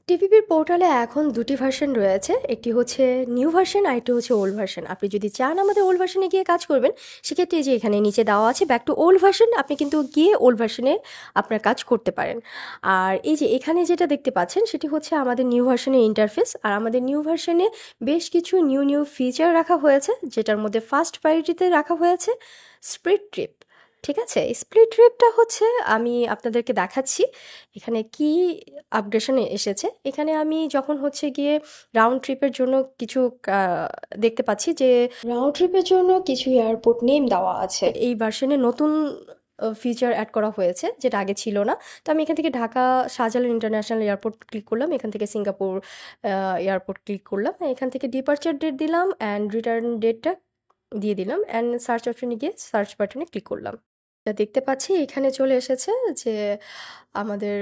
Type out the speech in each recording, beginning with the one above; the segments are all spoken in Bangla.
টিপিপির পোর্টালে এখন দুটি ভার্সন রয়েছে। একটি হচ্ছে নিউ ভার্সন আর একটি হচ্ছে ওল্ড ভার্সন। আপনি যদি চান আমাদের ওল্ড ভার্সনে গিয়ে কাজ করবেন, সেক্ষেত্রে এই যে এখানে নিচে দেওয়া আছে ব্যাক টু ওল্ড ভার্সন, আপনি কিন্তু গিয়ে ওল্ড ভার্সনে আপনার কাজ করতে পারেন। আর এই যে এখানে যেটা দেখতে পাচ্ছেন সেটি হচ্ছে আমাদের নিউ ভার্সনের ইন্টারফেস। আর আমাদের নিউ ভার্সনে বেশ কিছু নিউ ফিচার রাখা হয়েছে, যেটার মধ্যে ফার্স্ট প্রায়োরিটিতে রাখা হয়েছে স্প্লিট ট্রিপ। ঠিক আছে, স্প্লিট ট্রিপটা হচ্ছে আমি আপনাদেরকে দেখাচ্ছি এখানে কি আপডেশন এসেছে। এখানে আমি যখন হচ্ছে গিয়ে রাউন্ড ট্রিপের জন্য কিছু দেখতে পাচ্ছি যে রাউন্ড ট্রিপের জন্য কিছু এয়ারপোর্ট নেম দেওয়া আছে। এই ভার্সনে নতুন ফিচার অ্যাড করা হয়েছে, যেটা আগে ছিল না। তো আমি এখান থেকে Dhaka Shahjalal international airport click করলাম, এখান থেকে সিঙ্গাপুর এয়ারপোর্ট ক্লিক করলাম, এখান থেকে ডিপার্চার ডেট দিলাম অ্যান্ড রিটার্ন ডেটটা দিয়ে দিলাম অ্যান্ড সার্চ অপশনে গিয়ে সার্চ বাটনে ক্লিক করলাম। দেখতে পাচ্ছি এখানে চলে এসেছে যে আমাদের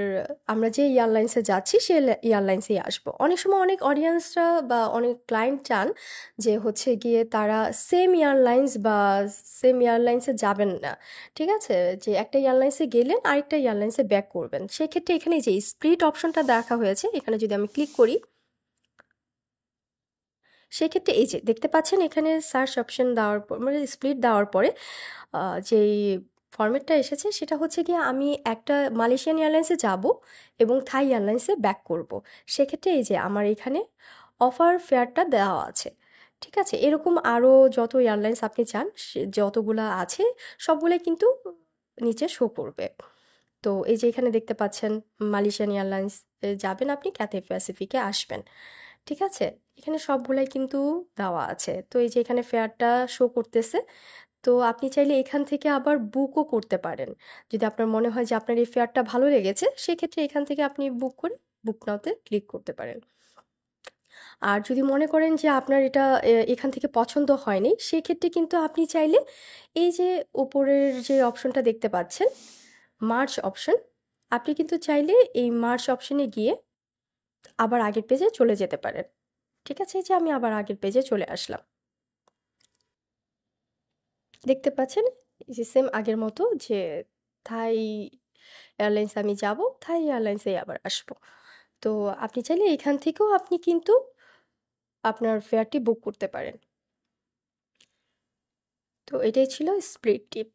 আমরা যে এয়ারলাইন্সে যাচ্ছি সে এয়ারলাইন্সেই আসবো। অনেক সময় অনেক অডিয়েন্সরা বা অনেক ক্লায়েন্ট চান যে হচ্ছে গিয়ে তারা সেম এয়ারলাইন্সে যাবেন না। ঠিক আছে, যে একটা এয়ারলাইন্সে গেলেন আরেকটা এয়ারলাইন্সে ব্যাক করবেন, সেক্ষেত্রে এখানে যে স্প্লিট অপশনটা দেখা হয়েছে, এখানে যদি আমি ক্লিক করি, সেক্ষেত্রে এই যে দেখতে পাচ্ছেন এখানে সার্চ অপশন দেওয়ার পর মানে স্প্লিট দেওয়ার পরে যেই ফরম্যাটটা এসেছে সেটা হচ্ছে গিয়ে আমি একটা মালয়েশিয়ান এয়ারলাইন্সে যাব এবং থাই এয়ারলাইন্সে ব্যাক করব। সেক্ষেত্রে এই যে আমার এখানে অফার ফেয়ারটা দেওয়া আছে। ঠিক আছে, এরকম আরও যত এয়ারলাইন্স আপনি চান যতগুলা আছে সবগুলোই কিন্তু নিচে শো করবে। তো এই যে এখানে দেখতে পাচ্ছেন মালয়েশিয়ান এয়ারলাইন্স যাবেন, আপনি ক্যাথে প্যাসিফিকে আসবেন। ঠিক আছে, এখানে সবগুলাই কিন্তু দেওয়া আছে। তো এই যে এখানে ফেয়ারটা শো করতেছে। তো আপনি চাইলে এখান থেকে আবার বুকও করতে পারেন। যদি আপনার মনে হয় যে আপনার এই ফেয়ারটা ভালো লেগেছে, সেক্ষেত্রে এখান থেকে আপনি বুক করে বুক নাওতে ক্লিক করতে পারেন। আর যদি মনে করেন যে আপনার এটা এখান থেকে পছন্দ হয়নি, সেক্ষেত্রে কিন্তু আপনি চাইলে এই যে উপরের যে অপশনটা দেখতে পাচ্ছেন মার্চ অপশন, আপনি কিন্তু চাইলে এই মার্চ অপশনে গিয়ে আবার আগের পেজে চলে যেতে পারেন। ঠিক আছে, এই যে আমি আবার আগের পেজে চলে আসলাম। দেখতে পাচ্ছেন এই যে সেম আগের মতো যে থাই এয়ারলাইন্স আমি যাব, থাই এয়ারলাইন্সে আবার আসবো। তো আপনি চাইলে এখান থেকেও আপনি কিন্তু আপনার ফেয়ারটি বুক করতে পারেন। তো এটাই ছিল স্প্লিট টিপ।